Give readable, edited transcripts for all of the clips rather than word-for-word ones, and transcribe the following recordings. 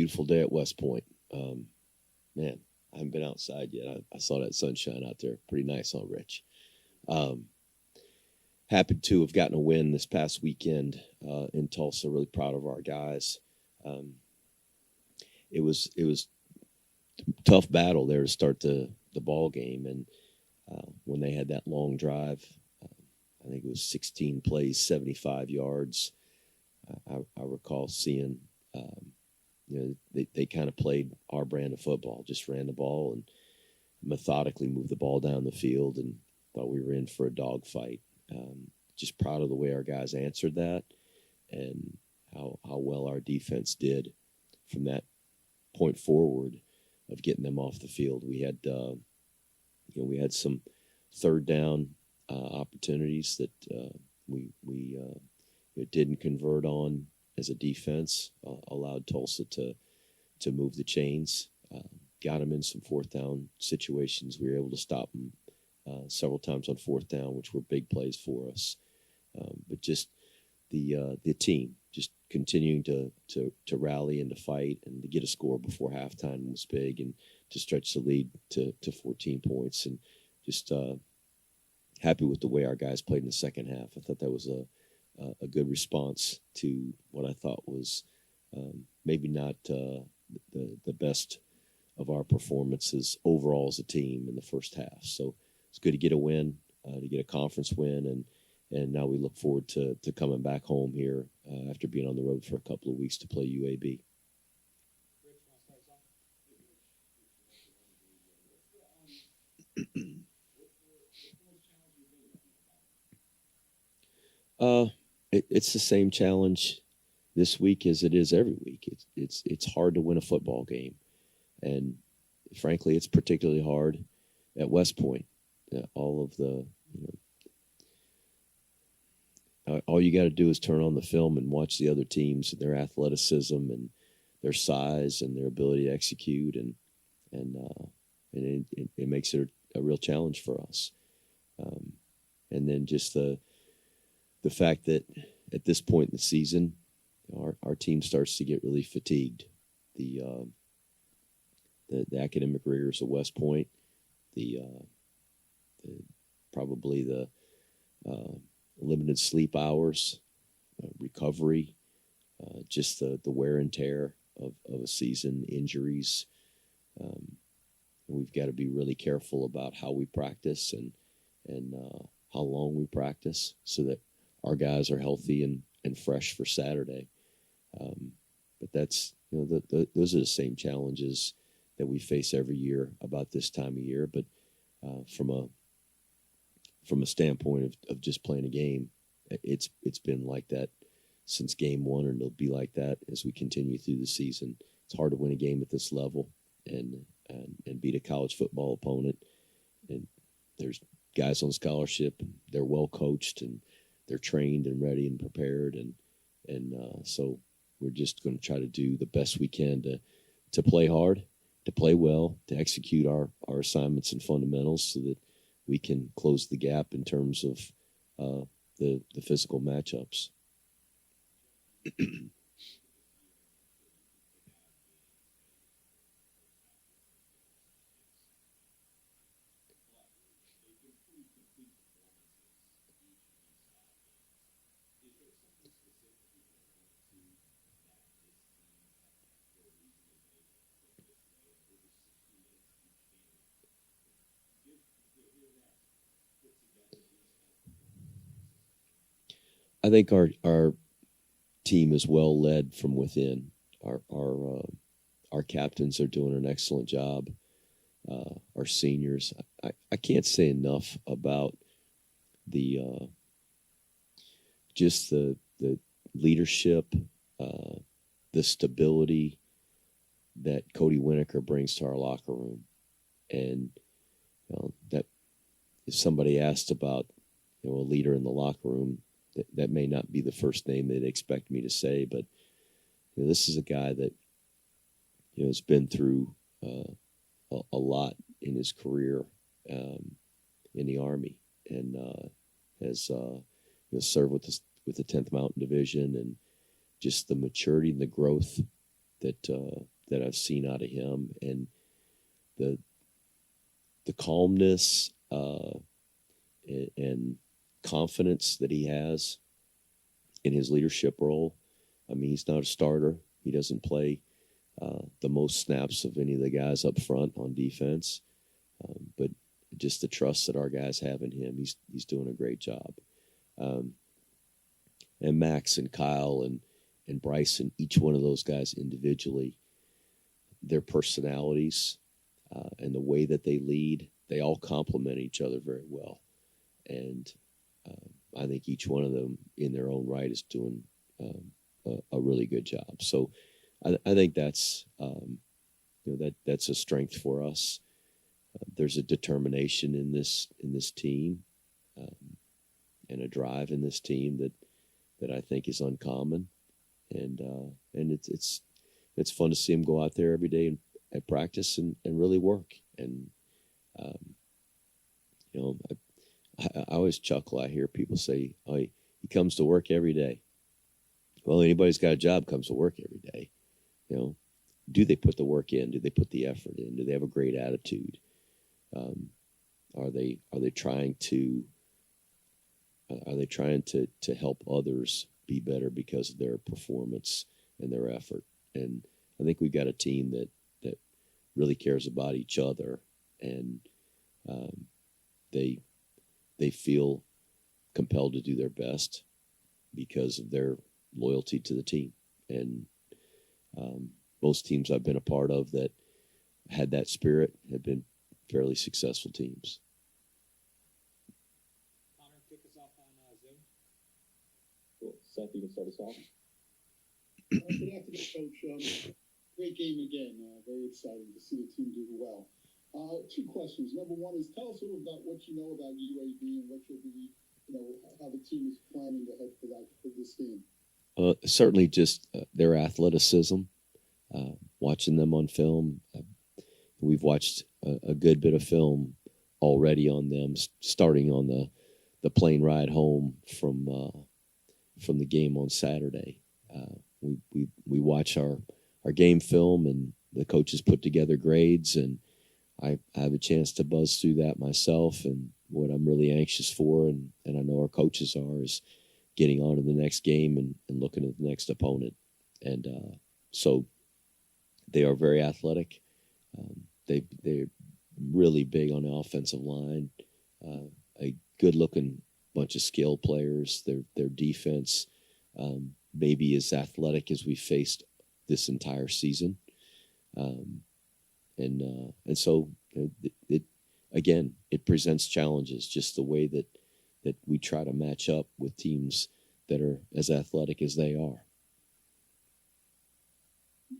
beautiful day at West Point. Man, I haven't been outside yet. I saw that sunshine out there. Pretty nice, huh, Rich? Um, Happy to have gotten a win this past weekend in Tulsa. Really proud of our guys. Um, it was a tough battle there to start the ball game, and when they had that long drive, I think it was 16 plays, 75 yards. I recall seeing, they kind of played our brand of football, just ran the ball and methodically moved the ball down the field, and thought we were in for a dogfight. Just proud of the way our guys answered that, and how well our defense did from that point forward of getting them off the field. We had some third down opportunities that we didn't convert on as a defense. Allowed Tulsa to move the chains. Got them in some fourth down situations. We were able to stop them several times on fourth down, which were big plays for us. But just the team just continuing to rally and to fight and to get a score before halftime was big, and to stretch the lead to 14 points, and just happy with the way our guys played in the second half. I thought that was a good response to what I thought was maybe not the best of our performances overall as a team in the first half. So it's good to get a win, to get a conference win, and now we look forward to coming back home here after being on the road for a couple of weeks to play UAB. It's the same challenge this week as it is every week. It's hard to win a football game, and frankly, it's particularly hard at West Point. All of the all you got to do is turn on the film and watch the other teams and their athleticism and their size and their ability to execute, and it makes it a real challenge for us. And then just the fact that at this point in the season, our team starts to get really fatigued. The academic rigors of West Point, probably the limited sleep hours, recovery, just the wear and tear of a season, injuries. We've got to be really careful about how we practice and how long we practice, so that our guys are healthy and fresh for Saturday. But that's those are the same challenges that we face every year about this time of year. But from a standpoint of just playing a game, it's been like that since game one, and it'll be like that as we continue through the season. It's hard to win a game at this level and beat a college football opponent. And there's guys on scholarship, and they're well coached, and they're trained and ready and prepared, and so we're just going to try to do the best we can to play hard, to play well, to execute our assignments and fundamentals, so that we can close the gap in terms of the physical matchups. I think our team is well led from within. Our captains are doing an excellent job. Our seniors, I can't say enough about the just the leadership, the stability that Cody Winokur brings to our locker room, and that if somebody asked about a leader in the locker room, that may not be the first name they'd expect me to say, but this is a guy that has been through a lot in his career in the Army, and has served with the 10th Mountain Division, and just the maturity and the growth that that I've seen out of him, and the calmness and confidence that he has in his leadership role. I mean, he's not a starter. He doesn't play the most snaps of any of the guys up front on defense, but just the trust that our guys have in him, he's doing a great job. And Max and Kyle and Bryson, each one of those guys individually, their personalities and the way that they lead, they all complement each other very well. And I think each one of them in their own right is doing a really good job. So I think that's that's a strength for us. There's a determination in this team and a drive in this team that I think is uncommon, and it's fun to see them go out there every day and practice and really work. And I always chuckle. I hear people say, "Oh, he comes to work every day." Well, anybody's got a job comes to work every day. Do they put the work in? Do they put the effort in? Do they have a great attitude? Are they trying to help others be better because of their performance and their effort? And I think we've got a team that really cares about each other, and they feel compelled to do their best because of their loyalty to the team. And most teams I've been a part of that had that spirit have been fairly successful teams. Connor, kick us off on Zoom. Cool. Seth, you can start us off. Good afternoon, Coach. Great game again. Very exciting to see the team do well. Two questions. Number one is, tell us a little about what you know about UAB and what you'll be, how the team is planning to head for this game. Certainly just their athleticism, watching them on film. We've watched a good bit of film already on them, starting on the plane ride home from the game on Saturday. We watch our game film, and the coaches put together grades, and I have a chance to buzz through that myself. And what I'm really anxious for, and I know our coaches are, is getting on to the next game and looking at the next opponent. And so they are very athletic. They're really big on the offensive line. A good-looking bunch of skill players. Their defense maybe as athletic as we faced this entire season. And so it presents challenges, just the way that we try to match up with teams that are as athletic as they are.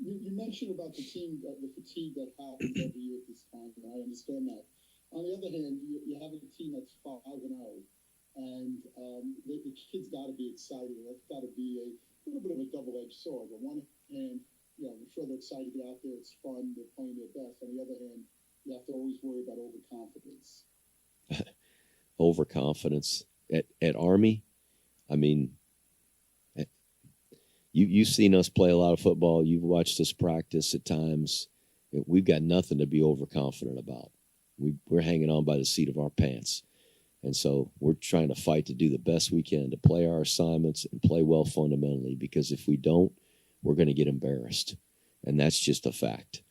You mentioned about the team, the fatigue that happens every year at this time, and I understand that. On the other hand, you have a team that's 5-0, and the kids got to be excited. That's got to be a little bit of a double-edged sword. On one hand, I'm sure they're excited to get out there. It's fun. They're playing their best. On the other hand, you have to always worry about overconfidence. Overconfidence at Army. I mean, you've seen us play a lot of football. You've watched us practice at times. We've got nothing to be overconfident about. We're hanging on by the seat of our pants. And so we're trying to fight to do the best we can to play our assignments and play well fundamentally, because if we don't, we're going to get embarrassed. And that's just a fact.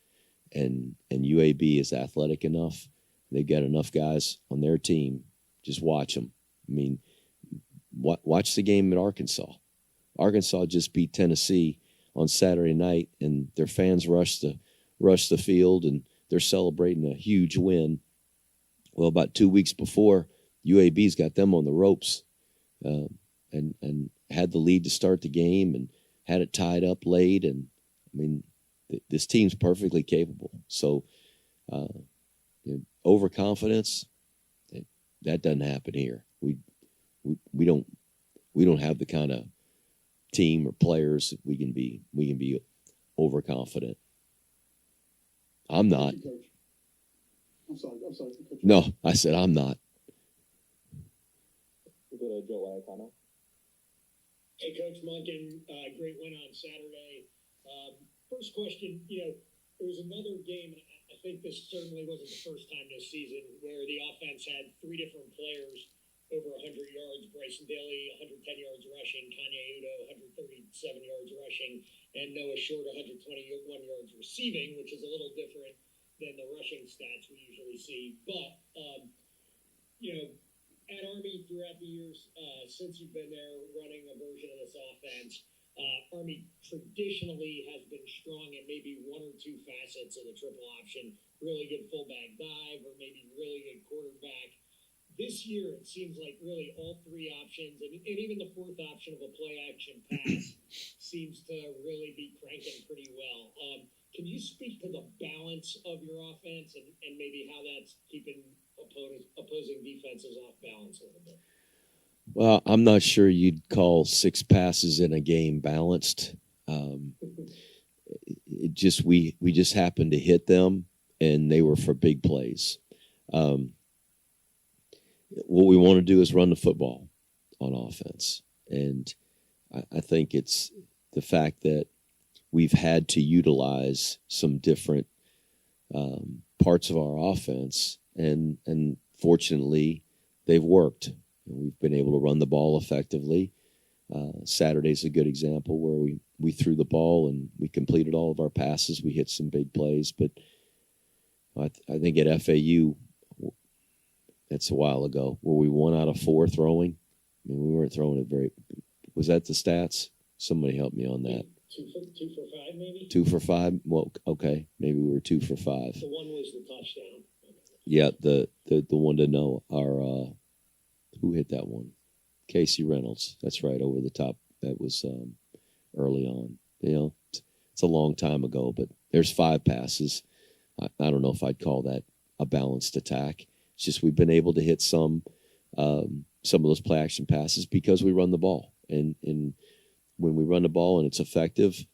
And UAB is athletic enough. They've got enough guys on their team. Just watch them. I mean, watch the game at Arkansas. Arkansas just beat Tennessee on Saturday night, and their fans rushed the field, and they're celebrating a huge win. Well, about 2 weeks before, UAB's got them on the ropes, and had the lead to start the game, and had it tied up late. And I mean, this team's perfectly capable. So, overconfidence, that doesn't happen here. We don't have the kind of team or players that we can be overconfident. I'm not. I'm sorry. No, I said I'm not. We'll go to Joe Iacano. Hey, Coach Monken, great win on Saturday. First question, there was another game, and I think this certainly wasn't the first time this season, where the offense had three different players over 100 yards. Bryson Daly, 110 yards rushing. Kanye Udo, 137 yards rushing. And Noah Short, 121 yards receiving, which is a little different than the rushing stats we usually see. But, at Army throughout the years, since you've been there running a version of this offense, Army traditionally has been strong in maybe one or two facets of the triple option. Really good fullback dive, or maybe really good quarterback. This year, it seems like really all three options, and even the fourth option of a play action pass seems to really be cranking pretty well. Can you speak to the balance of your offense and maybe how that's keeping opposing defenses off balance a little bit? Well, I'm not sure you'd call 6 passes in a game balanced. We just happened to hit them, and they were for big plays. What we want to do is run the football on offense, and I think it's the fact that we've had to utilize some different parts of our offense, and fortunately, they've worked. We've been able to run the ball effectively. Saturday's a good example where we threw the ball and we completed all of our passes. We hit some big plays, but I think at FAU, that's a while ago, where we 1 out of 4 throwing. I mean, we weren't throwing it very. Was that the stats? Somebody help me on that. 2 for 5, maybe? 2 for 5? Well, okay. Maybe we were 2 for 5. The one was the touchdown. Yeah, the one to know. Who hit that one? Casey Reynolds. That's right, over the top. That was early on. It's a long time ago, but there's 5 passes. I don't know if I'd call that a balanced attack. It's just we've been able to hit some of those play action passes because we run the ball. And when we run the ball and it's effective,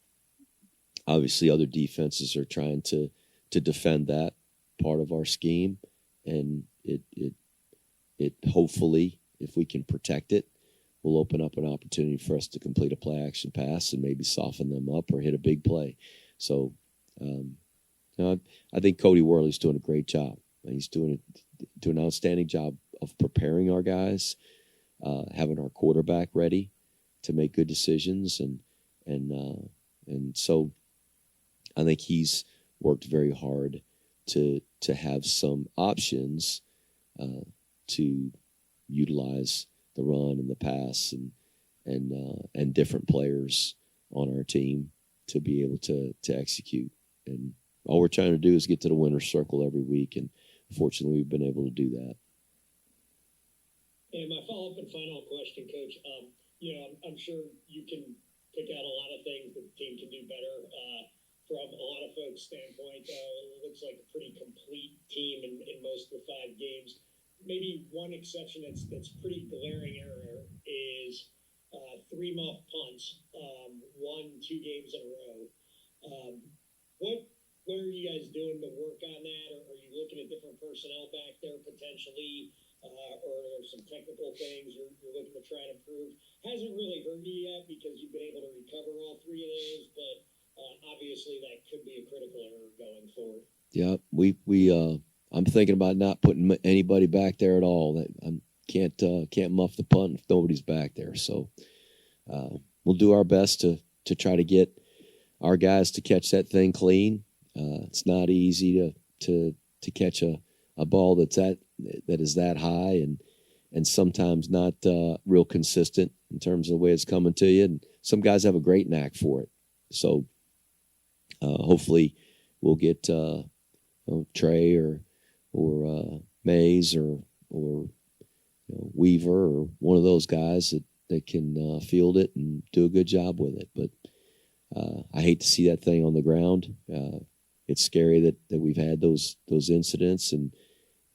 obviously other defenses are trying to defend that part of our scheme. And it hopefully, if we can protect it, will open up an opportunity for us to complete a play action pass and maybe soften them up or hit a big play. So I think Cody Worley's doing a great job. He's doing an outstanding job of preparing our guys, having our quarterback ready to make good decisions, and so I think he's worked very hard to have some options to utilize the run and the pass and different players on our team to be able to execute. And all we're trying to do is get to the winner's circle every week, and fortunately, we've been able to do that. And my follow-up and final question, Coach. I'm sure you can pick out a lot of things that the team can do better. From a lot of folks' standpoint, it looks like a pretty complete team in most of the 5 games. Maybe one exception that's pretty glaring error is 3 muff punts, won 2 games in a row. What are you guys doing to work on that? Or are you looking at different personnel back there potentially? Or some technical things you're looking to try and improve? Hasn't really hurt you yet because you've been able to recover all 3 of those, but obviously that could be a critical error going forward. Yeah, I'm thinking about not putting anybody back there at all. I can't muff the punt if nobody's back there. So we'll do our best to try to get our guys to catch that thing clean. It's not easy to catch a ball that is that high and sometimes not real consistent in terms of the way it's coming to you. And some guys have a great knack for it. So hopefully we'll get Trey or Mays or Weaver or one of those guys that can field it and do a good job with it. But I hate to see that thing on the ground. It's scary that we've had those incidents, and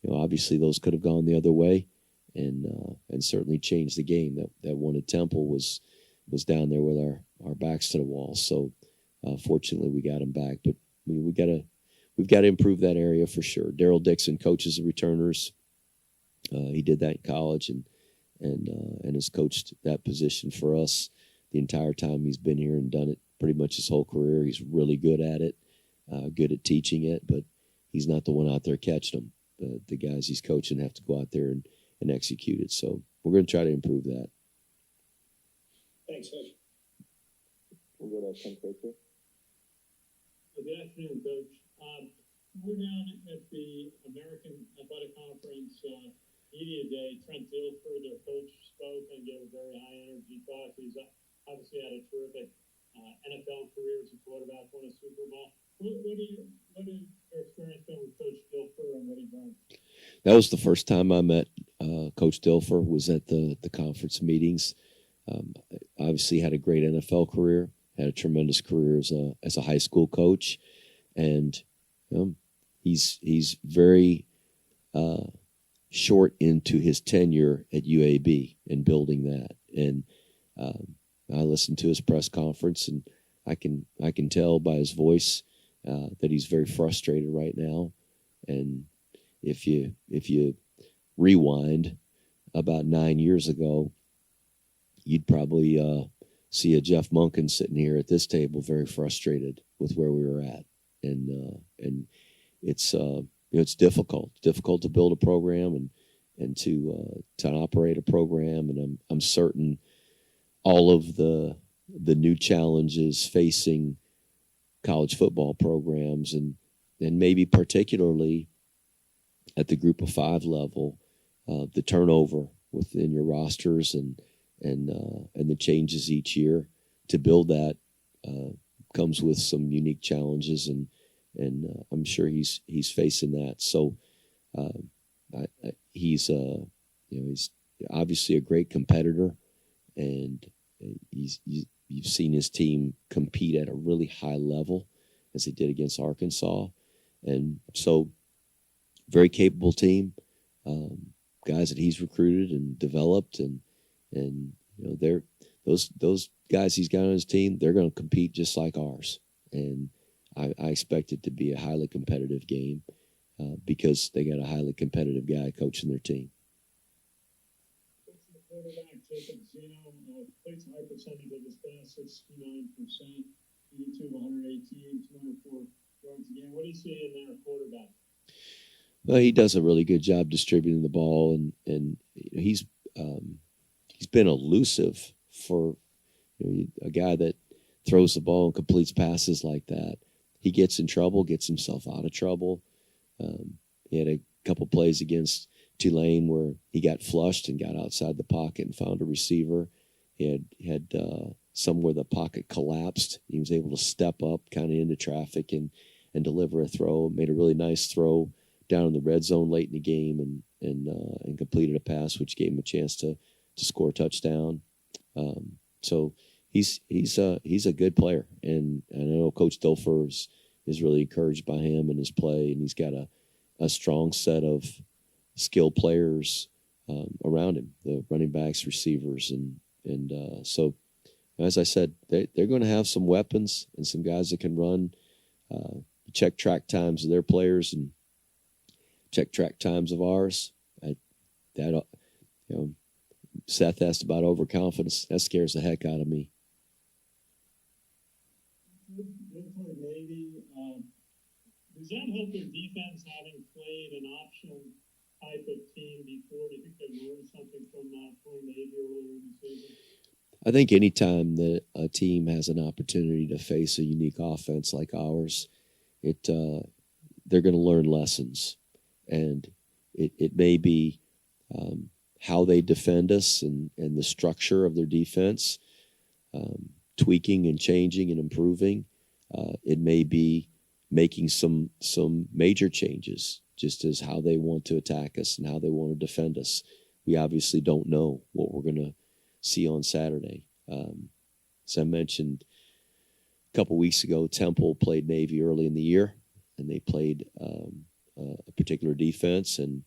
obviously those could have gone the other way, and certainly changed the game. That one at Temple was down there with our backs to the wall. So fortunately we got him back, but we've got to improve that area for sure. Daryl Dixon coaches the returners. He did that in college and has coached that position for us the entire time he's been here and done it pretty much his whole career. He's really good at it, good at teaching it, but he's not the one out there catching them. The guys he's coaching have to go out there and execute it. So we're going to try to improve that. Thanks, Coach. We'll go to Ken Crater. Good afternoon, Coach. We're down at the American Athletic Conference Media Day. Trent Dilfer, their coach, spoke and gave a very high-energy talk. He's obviously had a terrific NFL career as a quarterback, won a Super Bowl. What is your experience been with Coach Dilfer and what he brings? That was the first time I met Coach Dilfer, was at the conference meetings. Obviously had a great NFL career, had a tremendous career as a high school coach, and he's very short into his tenure at UAB and building that. And I listened to his press conference, and I can tell by his voice that he's very frustrated right now. And if you rewind about 9 years ago, you'd probably see a Jeff Monken sitting here at this table, very frustrated with where we were at, and it's it's difficult to build a program and to operate a program, and I'm certain all of the new challenges facing college football programs, and maybe particularly at the Group of 5 level, the turnover within your rosters and the changes each year to build that comes with some unique challenges, and I'm sure he's facing that. So he's obviously a great competitor, and you've seen his team compete at a really high level as they did against Arkansas, and so very capable team, guys that he's recruited and developed, and they're those guys he's got on his team. They're going to compete just like ours, and I expect it to be a highly competitive game because they got a highly competitive guy coaching their team. The quarterback, Jacob Zeno, plays a high percentage of his pass, 69%, 82 of 118, 204 yards a game. What do you see in their quarterback? Well, he does a really good job distributing the ball, and he's been elusive for a guy that throws the ball and completes passes like that. He gets in trouble, gets himself out of trouble. He had a couple plays against Tulane where he got flushed and got outside the pocket and found a receiver. He had some where the pocket collapsed. He was able to step up kind of into traffic and deliver a throw. Made a really nice throw down in the red zone late in the game and completed a pass, which gave him a chance to score a touchdown. So he's a good player, and I know Coach Dilfer is really encouraged by him and his play, and he's got a strong set of skilled players around him, the running backs, receivers, and so as I said, they're going to have some weapons and some guys that can run. Check track times of their players and check track times of ours. Seth asked about overconfidence. That scares the heck out of me. Maybe does that help their defense, having played an option type of team before? Do you think they learned something from playing Navy earlier in the season? I think anytime that a team has an opportunity to face a unique offense like ours, they're going to learn lessons, and it may be how they defend us and the structure of their defense, tweaking and changing and improving. It may be making some major changes, just as how they want to attack us and how they want to defend us. We obviously don't know what we're going to see on Saturday. As I mentioned a couple weeks ago, Temple played Navy early in the year, and they played a particular defense and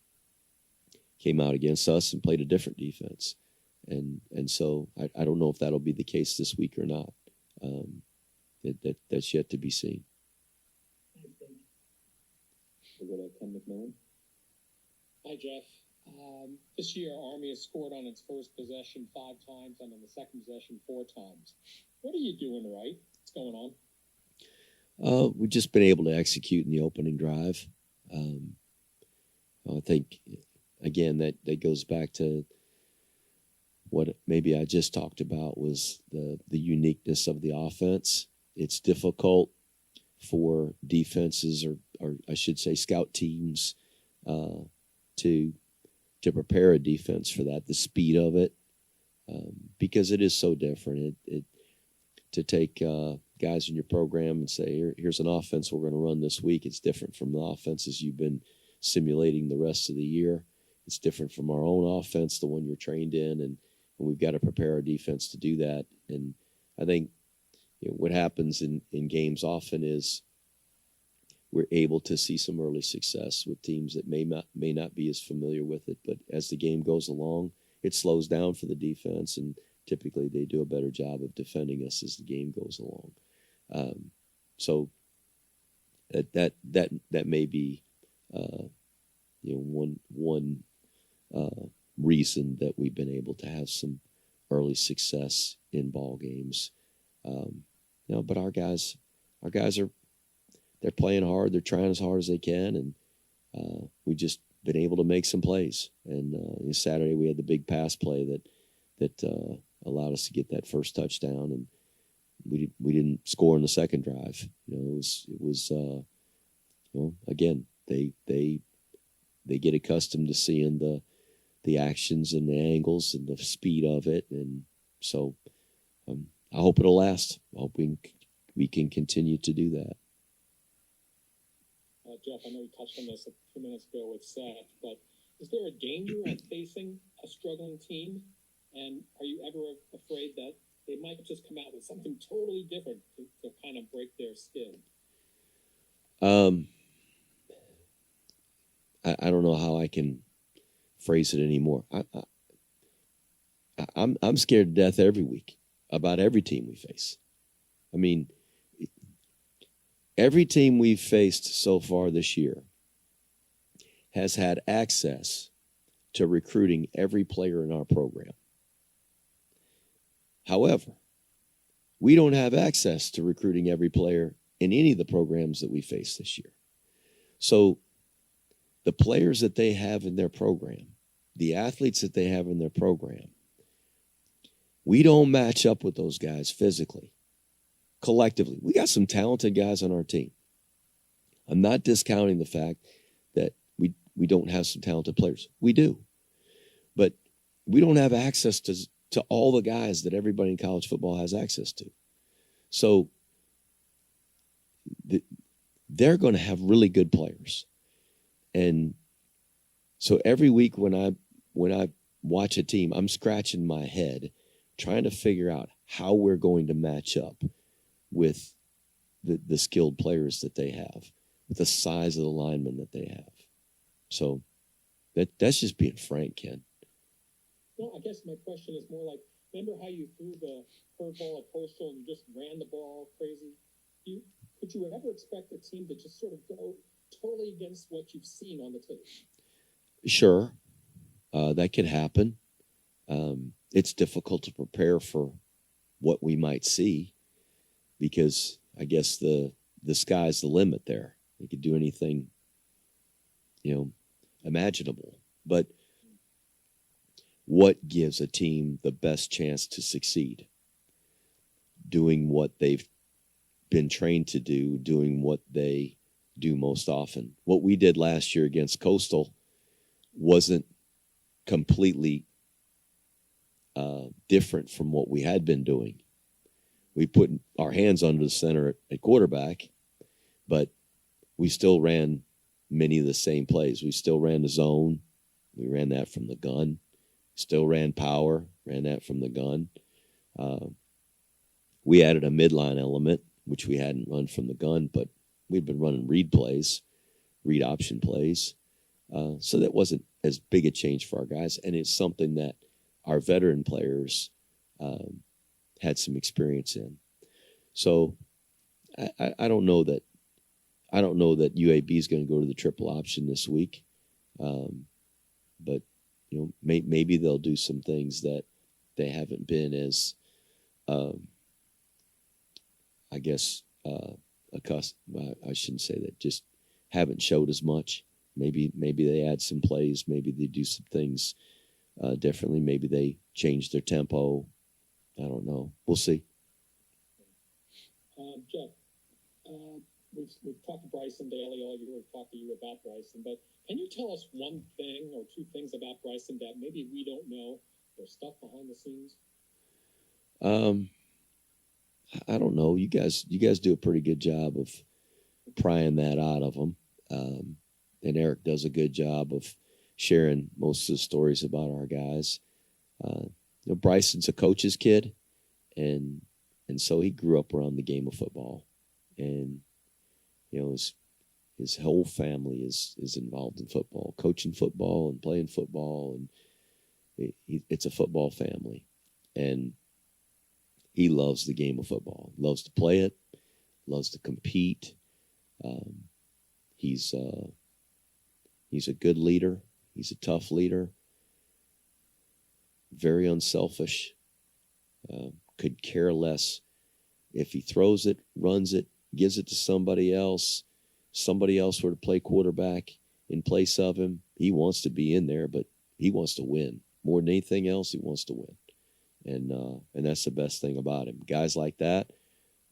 came out against us and played a different defense. And so I don't know if that'll be the case this week or not. That's yet to be seen. We'll go to Ken McMillan. Hi, Jeff. This year, Army has scored on its first possession 5 times and on the second possession 4 times. What are you doing right? going on? We've just been able to execute in the opening drive. I think, again, that goes back to what maybe I just talked about was the uniqueness of the offense. It's difficult for defenses or I should say scout teams to prepare a defense for that, the speed of it, because it is so different. It to take guys in your program and say, here's an offense we're going to run this week. It's different from the offenses you've been simulating the rest of the year. It's different from our own offense, the one you're trained in, and we've got to prepare our defense to do that. And I think what happens in games often is we're able to see some early success with teams that may not be as familiar with it. But as the game goes along, it slows down for the defense, and typically they do a better job of defending us as the game goes along. So that may be one reason that we've been able to have some early success in ball games. But our guys are they're playing hard. They're trying as hard as they can, and we've just been able to make some plays. And Saturday we had the big pass play that allowed us to get that first touchdown, and we didn't score in the second drive. It was again they get accustomed to seeing the actions and the angles and the speed of it, and so I hope it'll last. I hope we can continue to do that. Jeff, I know you touched on this a few minutes ago with Seth, but is there a danger of facing a struggling team? And are you ever afraid that they might just come out with something totally different to kind of break their skin? I don't know how I can phrase it anymore. I'm scared to death every week about every team we face. I mean, every team we've faced so far this year has had access to recruiting every player in our program. However, we don't have access to recruiting every player in any of the programs that we face this year. So the players that they have in their program, the athletes that they have in their program, we don't match up with those guys physically. Collectively, we got some talented guys on our team. I'm not discounting the fact that we don't have some talented players. We do. But we don't have access to all the guys that everybody in college football has access to. So they're going to have really good players. And so every week when I watch a team, I'm scratching my head trying to figure out how we're going to match up with the skilled players that they have, with the size of the linemen that they have. So that's just being frank, Ken. No, I guess my question is more like, remember how you threw the curveball at Coastal and just ran the ball crazy? Could you ever expect a team to just sort of go totally against what you've seen on the tape? Sure, that could happen. It's difficult to prepare for what we might see because I guess the sky's the limit there. They could do anything, imaginable. But what gives a team the best chance to succeed? Doing what they've been trained to do, doing what they do most often. What we did last year against Coastal wasn't completely different from what we had been doing. We put our hands under the center at quarterback, but we still ran many of the same plays. We still ran the zone. We ran that from the gun. Still ran power, ran that from the gun. We added a midline element, which we hadn't run from the gun, but we'd been running read option plays. So that wasn't as big a change for our guys. And it's something that our veteran players had some experience in. So I don't know that UAB is going to go to the triple option this week. But maybe they'll do some things that they haven't been as I guess, I shouldn't say that, just haven't showed as much. Maybe they add some plays. Maybe they do some things differently. Maybe they change their tempo. I don't know. We'll see. Jeff, we've talked to Bryson daily all year. We've talked to you about Bryson, but can you tell us one thing or two things about Bryson that maybe we don't know? There's stuff behind the scenes. I don't know. You guys do a pretty good job of prying that out of them. And Eric does a good job of sharing most of the stories about our guys. Bryson's a coach's kid, and so he grew up around the game of football, and his whole family is involved in football, coaching football and playing football, and it's a football family, and he loves the game of football. Loves to play it, loves to compete. He's a good leader. He's a tough leader. Very unselfish. Could care less if he throws it, runs it, gives it to somebody else were to play quarterback in place of him. He wants to be in there, but he wants to win. More than anything else, he wants to win. And that's the best thing about him. Guys like that,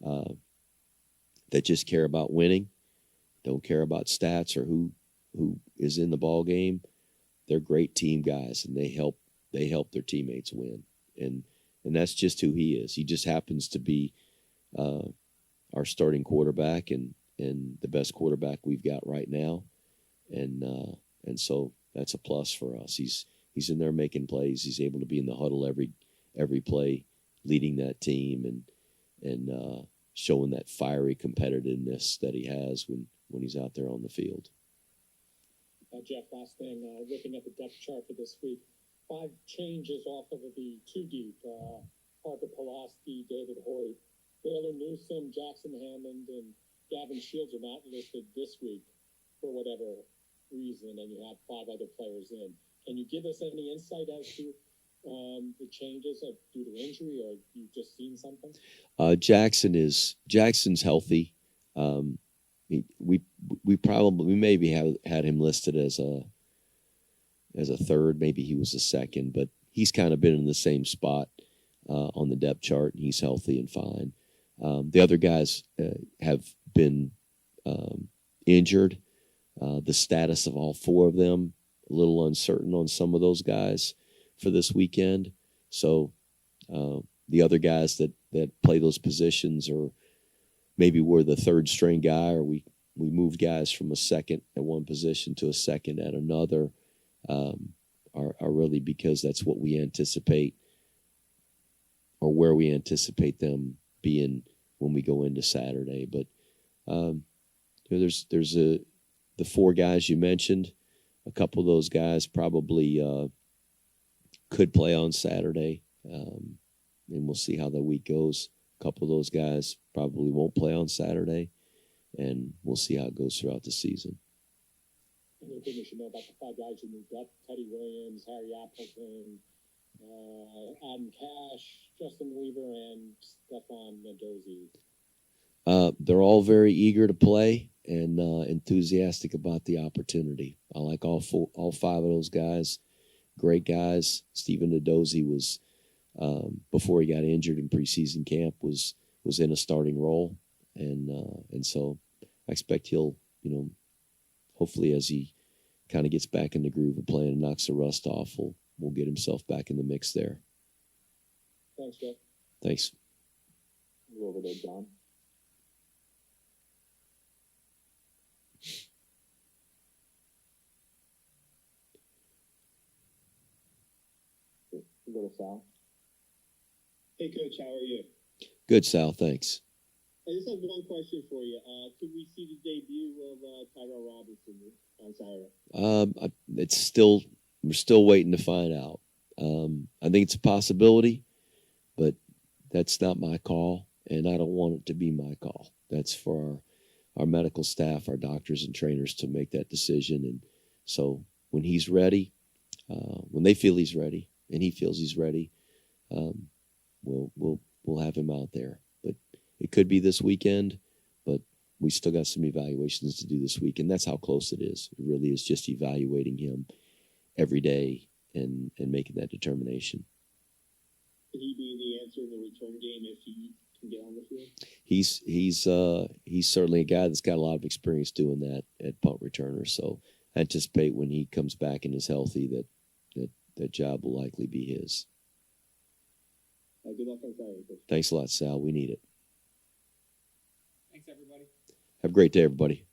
that just care about winning, don't care about stats or who is in the ball game. They're great team guys, and they help their teammates win. And that's just who he is. He just happens to be our starting quarterback and the best quarterback we've got right now. And so that's a plus for us. He's in there making plays. He's able to be in the huddle every play, leading that team and showing that fiery competitiveness that he has when he's out there on the field. Jeff, last thing, looking at the depth chart for this week, 5 changes off of the 2 deep. Parker Pulaski, David Hoyt, Baylor Newsome, Jackson Hammond, and Gavin Shields are not listed this week for whatever reason, and you have 5 other players in. Can you give us any insight as to the changes due to injury, or you've just seen something? Jackson's healthy. We maybe had him listed as a third. Maybe he was a second, but he's kind of been in the same spot on the depth chart, and he's healthy and fine. The other guys have been injured. The status of all 4 of them, a little uncertain on some of those guys for this weekend. So the other guys that play those positions, or maybe we're the third string guy, or we move guys from a second at one position to a second at another, are really because that's what we anticipate, or where we anticipate them being when we go into Saturday. But there's the 4 guys you mentioned. A couple of those guys probably could play on Saturday, and we'll see how the week goes. A couple of those guys probably won't play on Saturday, and we'll see how it goes throughout the season. Anything you should know about the 5 guys who moved up? Teddy Williams, Harry Appleton, Adam Cash, Justin Weaver, and Stefan Nadozi. They're all very eager to play and enthusiastic about the opportunity. I like all 5 of those guys. Great guys. Stephen Nadozi was, before he got injured in preseason camp, was in a starting role, and so I expect he'll, hopefully as he kind of gets back in the groove of playing and knocks the rust off, we'll get himself back in the mix there. Thanks, Jeff. Thanks. Go over there, John. Go to Sal. Hey, Coach, how are you? Good, Sal. Thanks. I just have one question for you. Could we see the debut of Tyrell Robinson on Saturday? We're still waiting to find out. I think it's a possibility, but that's not my call, and I don't want it to be my call. That's for our medical staff, our doctors and trainers to make that decision. And so when he's ready, when they feel he's ready, and he feels he's ready, we'll have him out there. But It could be this weekend, but we still got some evaluations to do this week, and that's how close it is. It really is just evaluating him every day and making that determination. Could he be the answer in the return game if he can get on the field? He's certainly a guy that's got a lot of experience doing that at punt returner. So I anticipate when he comes back and is healthy that job will likely be his. Good luck on Saturday, Coach. Thanks a lot, Sal. We need it. Thanks, everybody. Have a great day, everybody.